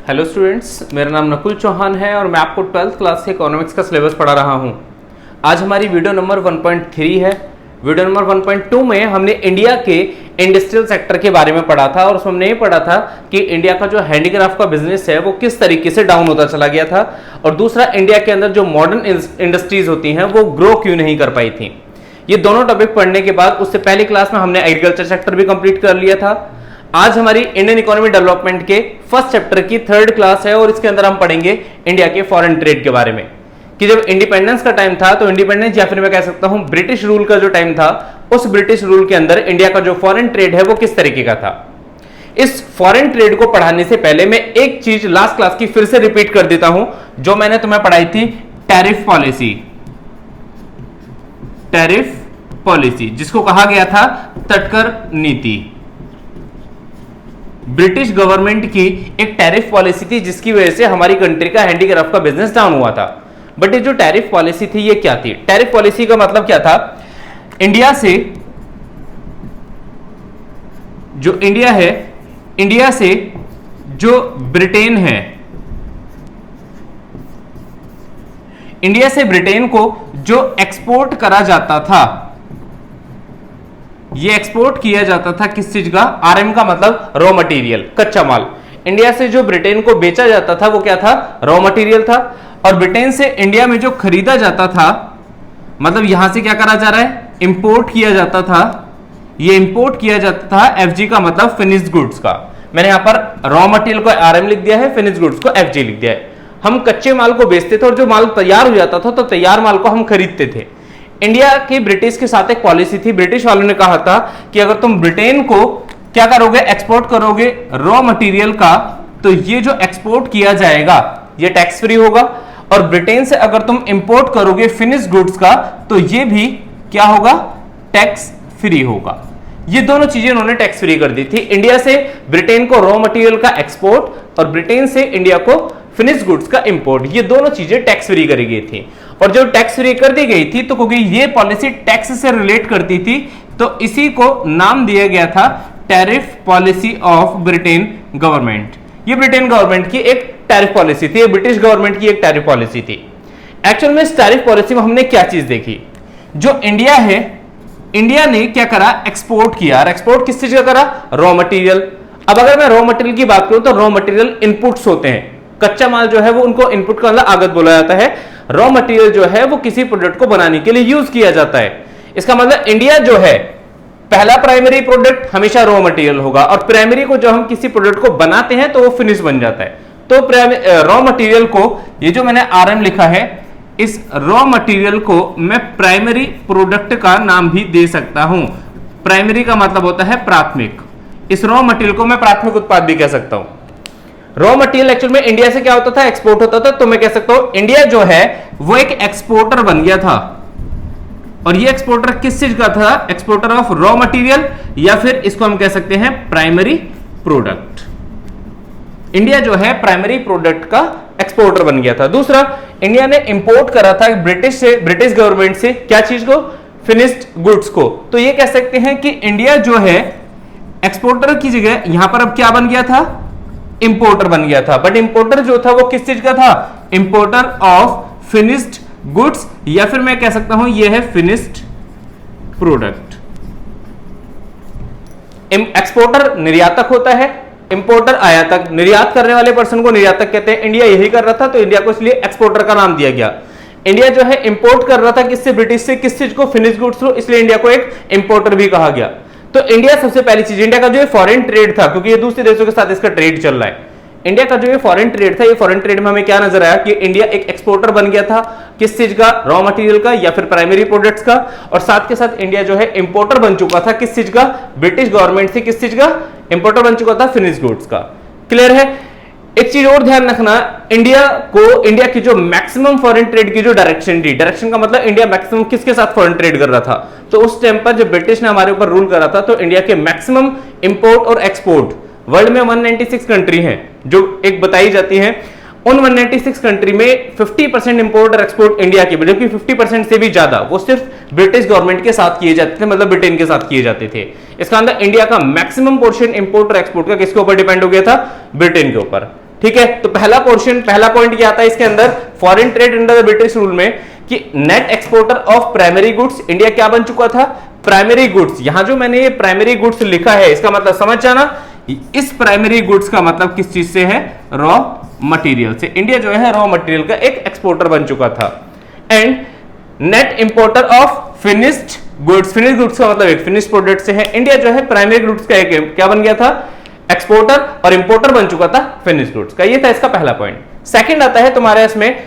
Hello students, मेरा नाम नकुल चौहान है और मैं आपको 12th क्लास के इकोनॉमिक्स का सिलेबस पढ़ा रहा हूं। आज हमारी वीडियो नंबर 1.3 है। वीडियो नंबर 1.2 में हमने इंडिया के इंडस्ट्रियल सेक्टर के बारे में पढ़ा था और उसमें हमने ये पढ़ा था कि इंडिया का जो हैंडीक्राफ्ट का बिजनेस है वो किस तरीके से डाउन होता चला गया था, और दूसरा इंडिया के अंदर जो मॉडर्न इंडस्ट्रीज होती हैं वो ग्रो क्यों नहीं कर पाई थी। ये दोनों टॉपिक पढ़ने के बाद उससे पहली क्लास में हमने एग्रीकल्चर सेक्टर भी कंप्लीट कर लिया था। आज हमारी इंडियन इकोनॉमी डेवलपमेंट के फर्स्ट चैप्टर की 3rd क्लास है और इसके अंदर हम पढ़ेंगे इंडिया के फॉरेन ट्रेड के बारे में कि जब इंडिपेंडेंस का टाइम था तो इंडिपेंडेंस या फिर मैं कह सकता हूं ब्रिटिश रूल का जो टाइम था, उस ब्रिटिश रूल के अंदर इंडिया का जो फॉरेन ट्रेड है वो किस तरीके का था। इस फॉरेन ट्रेड को पढ़ाने से पहले मैं एक चीज लास्ट क्लास की फिर से रिपीट कर देता हूं जो मैंने तुम्हें पढ़ाई थी, टैरिफ पॉलिसी। टैरिफ पॉलिसी जिसको कहा गया था तटकर नीति। ब्रिटिश गवर्नमेंट की एक टैरिफ पॉलिसी थी जिसकी वजह से हमारी कंट्री का हैंडीक्राफ्ट का बिजनेस डाउन हुआ था। बट ये जो टैरिफ पॉलिसी थी ये क्या थी? टैरिफ पॉलिसी का मतलब क्या था? इंडिया से जो इंडिया है, इंडिया से जो ब्रिटेन है, इंडिया से ब्रिटेन को जो एक्सपोर्ट करा जाता था, ये एक्सपोर्ट किया जाता था किस चीज का? आरएम का मतलब रॉ मटेरियल, कच्चा माल। इंडिया से जो ब्रिटेन को बेचा जाता था वो क्या था? रॉ मटेरियल था। और ब्रिटेन से इंडिया में जो खरीदा जाता था, मतलब यहां से क्या करा जा रहा है? इंपोर्ट किया जाता था। ये इंपोर्ट किया जाता था एफजी का मतलब फिनिश्ड गुड्स का। मैंने यहां पर रॉ मटेरियल को आरएम लिख दिया है, फिनिश्ड गुड्स को एफजी लिख दिया है। हम कच्चे माल को बेचते थे और जो माल तैयार हो जाता था तो तैयार माल को हम खरीदते थे। इंडिया की ब्रिटिश के साथ एक पॉलिसी थी, ब्रिटिश वालों ने कहा था कि अगर तुम ब्रिटेन को क्या करोगे? एक्सपोर्ट करोगे रॉ मटेरियल का, तो ये जो एक्सपोर्ट किया जाएगा ये टैक्स फ्री होगा, और ब्रिटेन से अगर तुम इंपोर्ट करोगे फिनिश्ड गुड्स का तो ये भी क्या होगा? टैक्स फ्री होगा। ये दोनों चीजें उन्होंने टैक्स फ्री कर दी थी। इंडिया से ब्रिटेन को रॉ मटेरियल का एक्सपोर्ट और ब्रिटेन से इंडिया को फिनिश्ड गुड्स का इंपोर्ट, ये दोनों चीजें टैक्स फ्री करी गई थी। और जब टैक्स फ्री कर दी गई थी तो क्योंकि ये पॉलिसी टैक्स से रिलेट करती थी तो इसी को नाम दिया गया था tariff policy of Britain government. ये ब्रिटेन गवर्नमेंट की एक टैरिफ पॉलिसी थी, ब्रिटिश गवर्नमेंट की एक टैरिफ पॉलिसी थी। एक्चुअल में इस टैरिफ पॉलिसी में हमने क्या चीज देखी? जो इंडिया है, इंडिया ने क्या करा? एक्सपोर्ट किया। और एक्सपोर्ट किस चीज का करा? Raw material. अब अगर मैं रॉ मटेरियल की बात करूं तो रॉ मटेरियल इनपुट्स होते हैं। कच्चा माल जो है वो उनको इनपुट का मतलब आगत बोला जाता है। रॉ मटेरियल जो है वो किसी प्रोडक्ट को बनाने के लिए यूज किया जाता है। इसका मतलब इंडिया जो है, पहला प्राइमरी प्रोडक्ट हमेशा रॉ मटेरियल होगा, और प्राइमरी को जो हम किसी प्रोडक्ट को बनाते हैं तो वो फिनिश बन जाता है। तो रॉ मटेरियल को, ये जो मैंने आरएम लिखा है, इस रॉ मटेरियल को मैं प्राइमरी प्रोडक्ट का नाम भी दे सकता हूं। प्राइमरी का मतलब होता है प्राथमिक। इस रॉ मटेरियल को मैं प्राथमिक उत्पाद भी कह सकता हूं। रॉ मटेरियल एक्चुअल में इंडिया से क्या होता था? एक्सपोर्ट होता था। तो मैं कह सकता हूं इंडिया जो है वो एक एक्सपोर्टर बन गया था। और ये एक्सपोर्टर किस चीज का था? एक्सपोर्टर ऑफ रॉ मटेरियल, या फिर इसको हम कह सकते हैं प्राइमरी प्रोडक्ट। इंडिया जो है प्राइमरी प्रोडक्ट का एक्सपोर्टर बन गया था। दूसरा, इंडिया ने इंपोर्ट करा था ब्रिटिश से, ब्रिटिश गवर्नमेंट से क्या चीज को? फिनिश्ड गुड्स को। तो ये कह सकते हैं कि इंडिया जो है एक्सपोर्टर की जगह यहां पर अब क्या बन गया था? इंपोर्टर बन गया था। बट इंपोर्टर जो था वो किस चीज का था? इंपोर्टर ऑफ फिनिश्ड गुड्स, या फिर मैं कह सकता हूं ये है फिनिश्ड प्रोडक्ट। एक्सपोर्टर निर्यातक होता है, इंपोर्टर आयातक। निर्यात करने वाले पर्सन को निर्यातक कहते हैं। इंडिया यही कर रहा था तो इंडिया को इसलिए एक्सपोर्टर का नाम दिया गया। इंडिया जो है इंपोर्ट कर रहा था किससे? ब्रिटिश से। किस चीज को? फिनिश्ड गुड्स को, इसलिए इंडिया को एक इंपोर्टर भी कहा गया। तो इंडिया सबसे पहली चीज, इंडिया का जो फॉरेन ट्रेड था, क्योंकि ये दूसरे देशों के साथ इसका ट्रेड चल रहा है, इंडिया का जो ये फॉरेन ट्रेड था, ये फॉरेन ट्रेड में हमें क्या नजर आया कि इंडिया एक एक्सपोर्टर बन गया था। किस चीज का? रॉ मटेरियल का या फिर प्राइमरी प्रोडक्ट्स का। और साथ के साथ इंडिया जो है इंपोर्टर बन चुका था किस चीज का? ब्रिटिश गवर्नमेंट से किस चीज का? इंपोर्टर बन चुका था फिनिश्ड गुड्स का। क्लियर है? एक चीज और ध्यान रखना, इंडिया की जो मैक्सिमम फॉरेन ट्रेड की जो डायरेक्शन थी, डायरेक्शन का मतलब इंडिया मैक्सिमम किसके साथ फॉरेन ट्रेड कर रहा था, तो उस टाइम पर जब ब्रिटिश ने हमारे ऊपर रूल करा था तो इंडिया के मैक्सिमम इंपोर्ट और एक्सपोर्ट, वर्ल्ड में 196 कंट्री हैं जो एक बताई जाती हैं, उन 196 कंट्री में 50% इंपोर्ट और एक्सपोर्ट इंडिया की, जबकि 50% से भी ज्यादा वो सिर्फ ब्रिटिश गवर्नमेंट के साथ किए जाते थे, मतलब ब्रिटेन के साथ किए जाते थे। इसका अंदर इंडिया का मैक्सिमम पोर्शन इंपोर्ट और एक्सपोर्ट का किसके ऊपर डिपेंड हो गया था? ब्रिटेन के ऊपर। ठीक है, तो पहला पोर्शन, पहला पॉइंट क्या आता है इसके अंदर, foreign trade under the British rule में, कि net exporter of primary goods, India क्या बन चुका था, प्राइमरी गुड्स। यहां जो मैंने ये प्राइमरी गुड्स लिखा है, इसका मतलब समझ जाना, इस प्राइमरी गुड्स का मतलब किस चीज से है, रॉ मटेरियल से। इंडिया जो है रॉ मटेरियल का एक एक्सपोर्टर बन चुका था। And net importer of finished goods, finished goods का मतलब एक फिनिश्ड प्रोडक्ट से है। इंडिया जो है प्राइमरी गुड्स का एक क्या बन गया था, एक्सपोर्टर, और इंपोर्टर बन चुका था फिनिश्ड गुड्स का। ये था इसका पहला पॉइंट। सेकंड आता है तुम्हारे इसमें,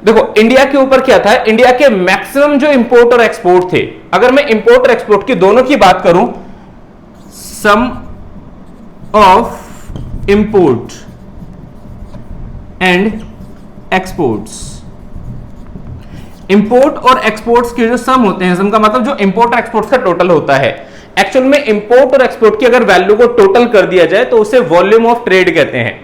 देखो इंडिया के ऊपर क्या था, इंडिया के मैक्सिमम जो इंपोर्ट और एक्सपोर्ट थे, अगर मैं इंपोर्ट और एक्सपोर्ट की दोनों की बात करूं, some of import and exports, import और एक्सपोर्ट्स के जो सम होते हैं, सम का मतलब जो इंपोर्ट और एक्सपोर्ट्स का टोटल होता है, एक्चुअल में इंपोर्ट और एक्सपोर्ट की अगर वैल्यू को टोटल कर दिया जाए तो उसे वॉल्यूम ऑफ ट्रेड कहते हैं।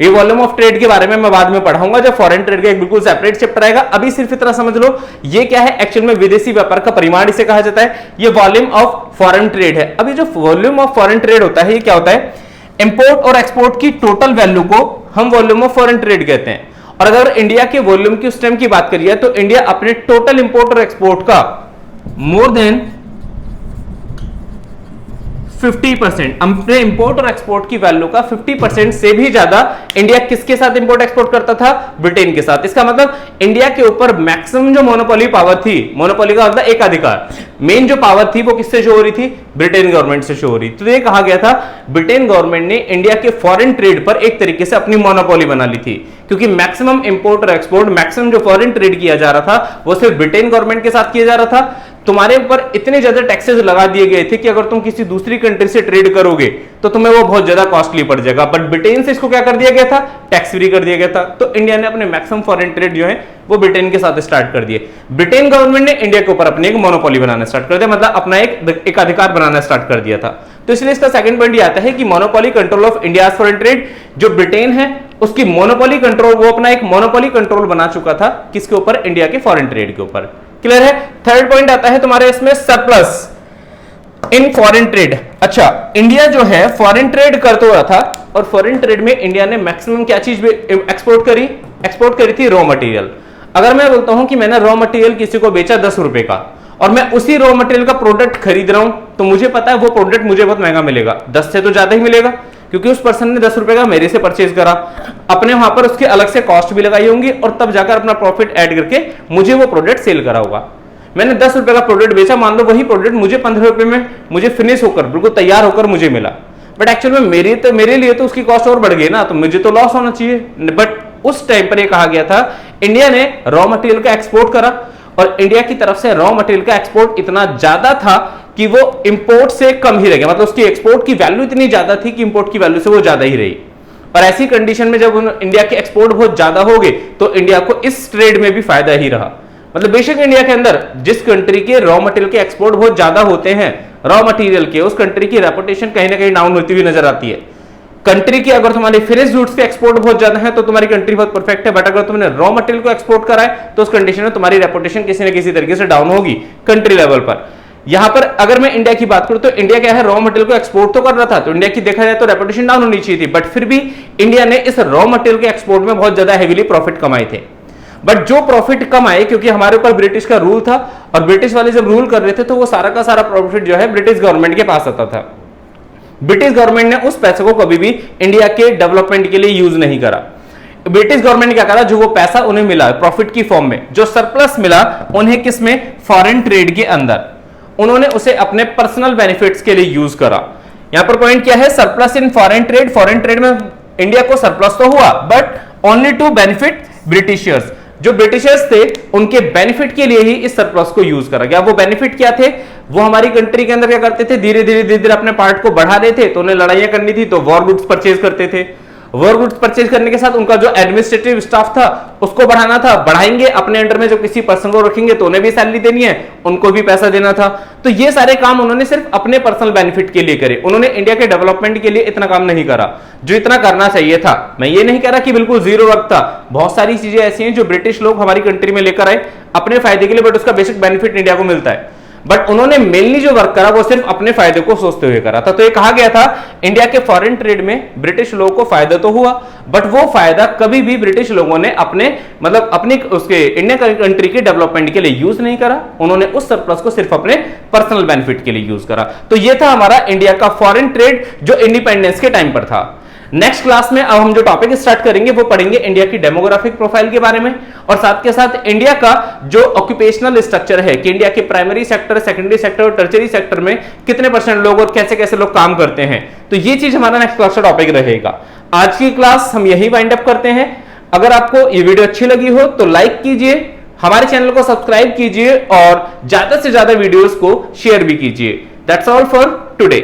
ये वॉल्यूम ऑफ ट्रेड के बारे में मैं बाद में पढ़ाऊंगा जब फॉरेन ट्रेड का एक बिल्कुल सेपरेट चैप्टर आएगा। अभी सिर्फ इतना समझ लो, ये क्या है, एक्चुअल में विदेशी व्यापार का परिमाण इसे कहा जाता है, ये वॉल्यूम ऑफ फॉरेन ट्रेड है। अभी जो वॉल्यूम ऑफ फॉरेन ट्रेड होता है, ये क्या होता है, इंपोर्ट और एक्सपोर्ट की टोटल वैल्यू को हम वॉल्यूम ऑफ फॉरेन ट्रेड कहते हैं। और अगर इंडिया के वॉल्यूम की उस टाइम की बात करिए तो इंडिया अपने टोटल इंपोर्ट और एक्सपोर्ट का मोर देन 50%, अपने इंपोर्ट और एक्सपोर्ट की वैल्यू का 50% से भी ज्यादा इंडिया किसके साथ इंपोर्ट एक्सपोर्ट करता था, ब्रिटेन के साथ। इसका मतलब इंडिया के ऊपर मैक्सिमम जो मोनोपोली पावर थी, मोनोपोली का मतलब एकाधिकार, मेन जो पावर थी वो किससे शो हो रही थी, ब्रिटेन गवर्नमेंट से शो हो रही थी। तो ये कहा गया था ब्रिटेन गवर्नमेंट ने इंडिया के फॉरेन ट्रेड पर एक तरीके से अपनी मोनोपोली बना ली थी, क्योंकि मैक्सिमम इंपोर्ट और एक्सपोर्ट, मैक्सिमम जो फॉरेन ट्रेड किया जा रहा था वो सिर्फ ब्रिटेन गवर्नमेंट के साथ किया जा रहा था। तुम्हारे ऊपर इतने ज्यादा टैक्सेस लगा दिए गए थे कि अगर तुम किसी दूसरी कंट्री से ट्रेड करोगे तो तुम्हें वो बहुत ज्यादा कॉस्टली पड़ जाएगा, बट ब्रिटेन से इसको क्या कर दिया गया था, टैक्स फ्री कर दिया गया था। तो इंडिया ने अपने मैक्सिमम फॉरेन ट्रेड जो है वो ब्रिटेन के साथ स्टार्ट कर दिए। ब्रिटेन गवर्नमेंट ने इंडिया के ऊपर अपने एक मोनोपोली बनाना स्टार्ट कर दिया, मतलब अपना एक अधिकार बनाना स्टार्ट कर दिया था। तो इसलिए इसका सेकंड पॉइंट ये आता है कि monopoly control of India foreign trade, जो ब्रिटेन है उसकी मोनोपोली कंट्रोल, वो अपना एक मोनोपोली कंट्रोल बना चुका था किसके ऊपर, इंडिया के फॉरेन ट्रेड के ऊपर। क्लियर है। थर्ड पॉइंट आता है तुम्हारे इसमें सरप्लस इन फॉरेन ट्रेड। अच्छा, इंडिया जो है फॉरेन ट्रेड करता हुआ था, और फॉरेन ट्रेड में इंडिया ने मैक्सिमम क्या चीज एक्सपोर्ट करी थी, रॉ मटेरियल। अगर मैं बोलता हूं कि मैंने रॉ मटेरियल किसी को बेचा 10 रुपए का, और मैं उसी रॉ मटेरियल का प्रोडक्ट खरीद रहा हूं, तो मुझे पता है वो प्रोडक्ट मुझे बहुत महंगा मिलेगा, 10 से तो ज्यादा ही मिलेगा, क्योंकि उस पर्सन ने 10 रुपए का मेरे से परचेज करा, अपने वहां पर उसके अलग से कॉस्ट भी लगाई होंगी, और तब जाकर अपना प्रॉफिट ऐड करके मुझे वो प्रोडक्ट सेल करा होगा। मैंने 10 रुपए का प्रोडक्ट बेचा, मान लो वही प्रोडक्ट मुझे 15 रुपए में मुझे फिनिश होकर बिल्कुल तैयार होकर मुझे मिला, बट एक्चुअल में मेरे लिए तो उसकी कॉस्ट और बढ़ गई ना, तो मुझे तो लॉस होना चाहिए। बट उस टाइम पर यह कहा गया था, इंडिया ने रॉ मटेरियल का एक्सपोर्ट करा, और इंडिया की तरफ से रॉ मटेरियल का एक्सपोर्ट इतना ज्यादा था कि वो इंपोर्ट से कम ही रह गया, मतलब उसकी एक्सपोर्ट की वैल्यू इतनी ज्यादा थी कि इंपोर्ट की वैल्यू से वो ज्यादा ही रही। और ऐसी कंडीशन में जब इंडिया के एक्सपोर्ट बहुत ज्यादा हो गए तो इंडिया को इस ट्रेड में भी फायदा ही रहा। मतलब बेशक इंडिया के अंदर जिस कंट्री के रॉ मटेरियल के एक्सपोर्ट बहुत ज्यादा होते हैं, रॉ मटेरियल के, उस कंट्री की रेपुटेशन कहीं ना कहीं डाउन होती हुई नजर आती है। कंट्री की अगर तुम्हारे फिनिश गुड्स के एक्सपोर्ट बहुत ज्यादा है तो तुम्हारी कंट्री बहुत परफेक्ट है, बट अगर तुमने रॉ मटेरियल को एक्सपोर्ट करा है तो उस कंडीशन में तुम्हारी रेपुटेशन किसी न किसी तरीके से डाउन होगी कंट्री लेवल पर। यहां पर अगर मैं इंडिया की बात करूं तो इंडिया क्या है, रॉ मटेरियल को एक्सपोर्ट तो कर रहा था, तो इंडिया की देखा जाए तो रेपुटेशन डाउन होनी चाहिए थी, बट फिर भी इंडिया ने इस रॉ मटेरियल के एक्सपोर्ट में बहुत ज्यादा हेवीली प्रॉफिट कमाए थे। बट जो प्रॉफिट कमाए, क्योंकि हमारे ऊपर ब्रिटिश का रूल था, और ब्रिटिश वाले जब रूल कर रहे थे तो वो सारा का सारा प्रॉफिट जो है ब्रिटिश गवर्नमेंट के पास आता था। ब्रिटिश गवर्नमेंट ने उस पैसे को कभी भी इंडिया के डेवलपमेंट के लिए यूज नहीं करा। ब्रिटिश गवर्नमेंट ने क्या करा, जो वो पैसा उन्हें मिला प्रॉफिट की फॉर्म में, जो सरप्लस मिला उन्हें किसमें, फॉरेन ट्रेड के अंदर, उन्होंने उसे अपने पर्सनल बेनिफिट्स के लिए यूज करा। यहां पर पॉइंट क्या है, surplus in foreign trade. Foreign trade में इंडिया को सरप्लस तो हुआ, but only to benefit Britishers. जो ब्रिटिशर्स थे उनके बेनिफिट के लिए ही इस सरप्लस को यूज करा गया। वो बेनिफिट क्या थे, वो हमारी कंट्री के अंदर क्या करते थे, धीरे धीरे अपने पार्ट को बढ़ा रहे थे, तो उन्हें लड़ाइयां करनी थी तो वॉर गुड्स परचेज करते थे। वॉर गुड्स परचेज करने के साथ उनका जो एडमिनिस्ट्रेटिव स्टाफ था उसको बढ़ाना था, बढ़ाएंगे अपने अंडर में जो किसी पर्सन को रखेंगे तो उन्हें भी सैलरी देनी है, उनको भी पैसा देना था। तो ये सारे काम उन्होंने सिर्फ अपने पर्सनल बेनिफिट के लिए करे, उन्होंने इंडिया के डेवलपमेंट के लिए इतना काम नहीं करा जो इतना करना चाहिए था। मैं ये नहीं कह रहा कि बिल्कुल जीरो वर्क था, बहुत सारी चीजें ऐसी हैं जो ब्रिटिश लोग हमारी कंट्री में लेकर आए अपने फायदे के लिए, बट उसका बेसिक बेनिफिट इंडिया को मिलता है। बट उन्होंने मेनली जो वर्क करा वो सिर्फ अपने फायदे को सोचते हुए करा था। तो ये कहा गया था इंडिया के फॉरेन ट्रेड में ब्रिटिश लोगों को फायदा तो हुआ, बट वो फायदा कभी भी ब्रिटिश लोगों ने अपने मतलब अपनी उसके इंडियन कंट्री के डेवलपमेंट के लिए यूज नहीं करा। उन्होंने उस सरप्लस को सिर्फ अपने पर्सनल बेनिफिट के लिए यूज करा। तो ये था हमारा इंडिया का फॉरेन ट्रेड जो इंडिपेंडेंस के टाइम पर था। नेक्स्ट क्लास में अब हम जो टॉपिक स्टार्ट करेंगे वो पढ़ेंगे इंडिया की डेमोग्राफिक प्रोफाइल के बारे में, और साथ के साथ इंडिया का जो ऑक्यूपेशनल स्ट्रक्चर है कि इंडिया के प्राइमरी सेक्टर, सेकेंडरी सेक्टर और टर्शियरी सेक्टर में कितने परसेंट लोग और कैसे कैसे लोग काम करते हैं। तो ये चीज हमारा नेक्स्ट क्लास का टॉपिक रहेगा। आज की क्लास हम यही वाइंड अप करते हैं। अगर आपको ये वीडियो अच्छी लगी हो तो लाइक कीजिए, हमारे चैनल को सब्सक्राइब कीजिए और ज्यादा से ज्यादा वीडियोस को शेयर भी कीजिए। That's all for today.